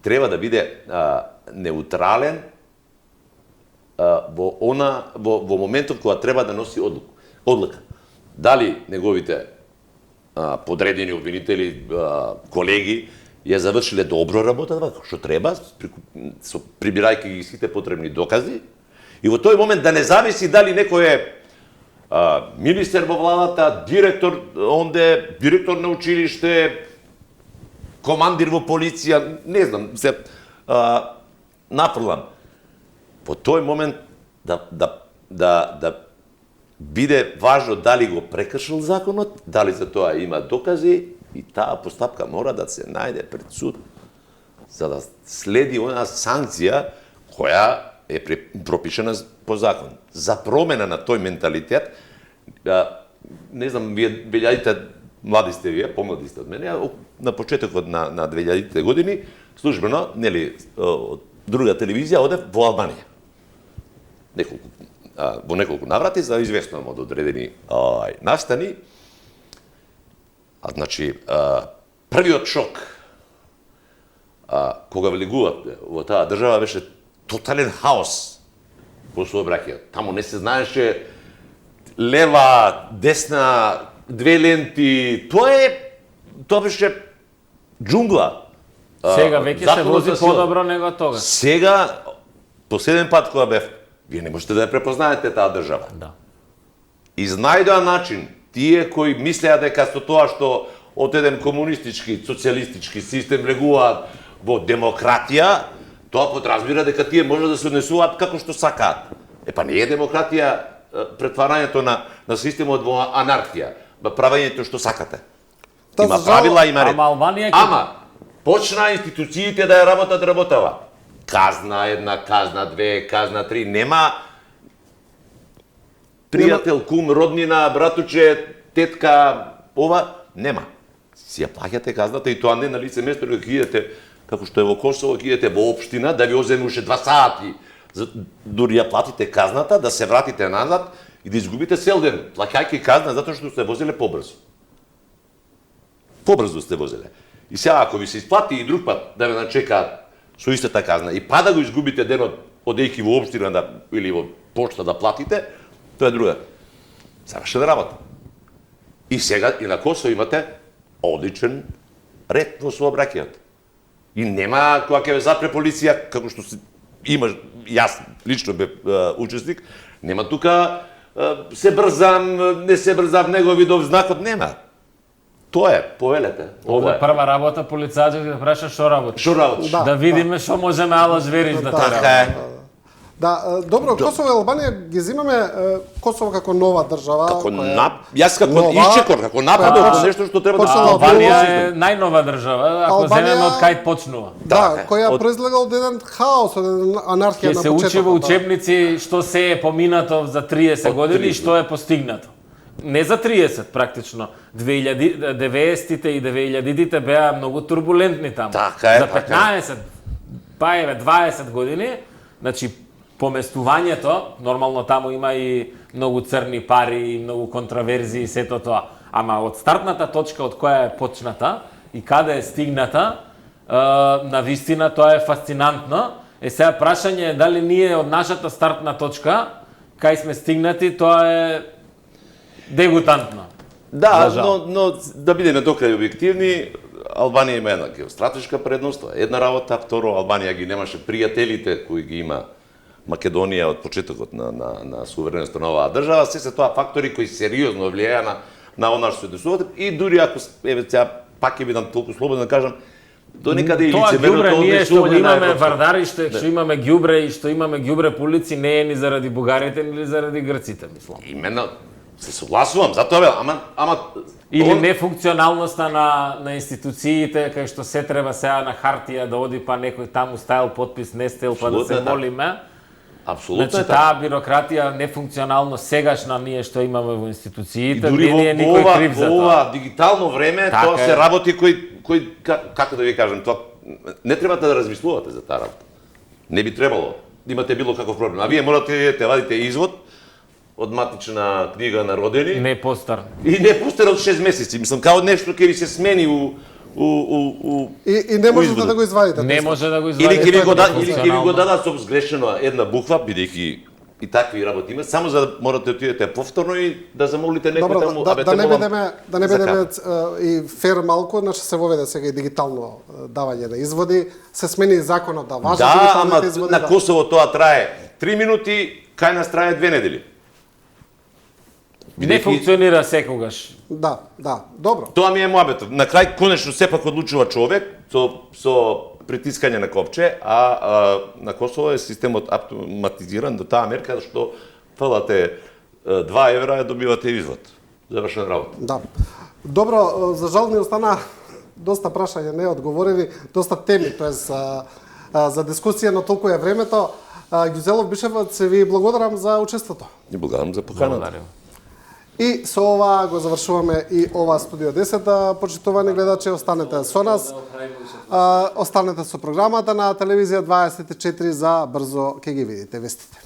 Треба да биде неутрален во моментот кога треба да носи одлука. Дали неговите подредени обвинители, колеги ја завршиле добро работата, што треба, прибирајќи ги сите потребни докази, и во тој момент да не зависи дали некој е министер во владата, директор на училиште, командир во полиција, не знам, се нафрлам. Во тој момент да биде важно дали го прекршил законот, дали за тоа има докази и таа постапка мора да се најде пред суд за да следи она санкција која е пропишена по закон. За промена на тој менталитет, не знам, вие 2000-те млади сте вие, помлади сте од мене, на почетокот на 2000-те години, службено, нели, од друга телевизија одев во Албанија. Во неколку наврати за известно од одредени настани. Значи, првиот шок кога влегуват во таа држава беше тотален хаос во сообраќајот. Таму не се знаеше лева, десна, две ленти. Тоа беше џунгла. Сега веќе се вози подобро него тога. Сега, последен пат кога бев, вие не можете да ја препознаете таа држава. Да. Изнајдоа начин, тие кои мислеа дека со тоа што од еден комунистички, социјалистички систем влегуваат во демократија, тоа подразбира дека тие може да се однесуваат како што сакаат. Епа не е демократија претварањето на системот во анархија, правењето што сакате. Има правила, има ред. Ама Албанија Почна институциите да ја работава. Казна една, казна две, казна три, нема пријател, кум, роднина, братуче, тетка, ова, нема. Си ја плаќате казната и тоа не на лице место, кога идете, како што е во Косово, ќе идете во општина, да ви оземе уште 2 сати, дури ја платите казната, да се вратите назад и да изгубите цел ден, плаќајќи казна, затоа што сте возеле побрзо. Побрзо сте возеле. И сега, ако ви се исплати и друг пат да ве начекаат со истата казна, и па да го изгубите денот, одејќи во општина или во почта да платите, тоа е друга. Завршена работа. И сега и на Косово имате одличен ред во сообраќајот. И нема кога ќе ве запре полиција, како што има, јас лично бев учесник, нема тука се брзам, не се брзам, него видов знакот, нема. Тоа е, повелете. Ова е прва работа, полицајот ќе праша што работи. Што работиш? Да видиме што можеме ала звериш да Така тера. е. Да, добро, Косово и Албанија ги земаме Косово како нова држава. Како која јас како нова, исчекор, како напад која од нешто што треба да почнала Албанија е најнова држава, ако Албанија- земеме од кај почнува. Да, Така, која од- произлега од еден хаос, од една анархија Ќе на се почетокот. учи во учебници што се е поминато за 30 Од години и 30. што е постигнато. Не за 30 практично. 90-тите и 2000-тите беа многу турбулентни таму. Така е, За така е. 15, па еве 20 години, значи поместувањето, нормално таму има и многу црни пари и многу контраверзии и сето тоа. Ама од стартната точка од која е почната и каде е стигната, на вистина тоа е фасцинантно. Сега прашање е дали ние од нашата стартна точка кај сме стигнати, тоа е дегутантно. Да, За жал. но да бидеме докрај објективни, Албанија има една геостратешка предност, тоа е една работа, второ, Албанија ги немаше пријателите кои ги има Македонија од почетокот на суверенството на оваа држава, се тоа фактори кои сериозно влијаја на она што се десува и дури ако еве сега пак ќе бидам толку слободен да кажам, до некаде и Тоа лицемерното ѓубре ние што го однесување на имаме европско. вардариште, што имаме ѓубре и што имаме ѓубре по улици не е ни заради бугарите, или заради грците, мислам. Именно се согласувам, затоа бе, ама Или он- нефункционалноста на институциите, кај што се треба сега на хартија да оди па некој таму ставил подпис, не стел, па да Апсолутно се е така. молиме. апсолутно Значи е така. таа бирократија нефункционално сегашна ние што имаме во И институциите, дури не е во никој крив за тоа. ова дигитално време, Така тоа се е. работи кои како да ви кажам, тоа не треба да размислувате за таа работа. Не би требало да имате било каков проблем. А вие морате да идете, вадите извод од матична книга на родени Не постар. и не постар од 6 месеци. Мислам, као нешто ќе ви се смени у И не можете изводот. да го извадите. Не тоа. може да го Или извади. ќе ви го тоа е или ќе ви го нефункционално. дадат со сгрешена една буква, бидејќи и такви работи има, само за да морате да отидете повторно и да замолите некој Добро, таму, абе, да те не молам бидеме за бидеме кафе. и фер малку, значи се воведе сега и дигитално давање на изводи, се смени законот да важат Да, дигиталните ама изводи. на да. Косово тоа трае 3 минути, кај нас трае 2 недели. Не функционира секогаш. Да, добро. Тоа ми е моабетот. На крај конечно сепак одлучува човек со притискање на копче, а на Косово е системот автоматизиран до таа мерка што фалате 2 евра и добивате извод. Завршена работа. Да. Добро, за жал ни остана доста прашања неодговорени, доста теми, тоест за дискусија, но толку е времето. Ѓузелов Бишевац, ви благодарам за учеството. И благодарам за поканата. Благодарам. И со ова го завршуваме и ова Студио 10, почитувани гледачи, останете со нас. Останете со програмата на Телевизија 24 за брзо ќе ги видите вестите.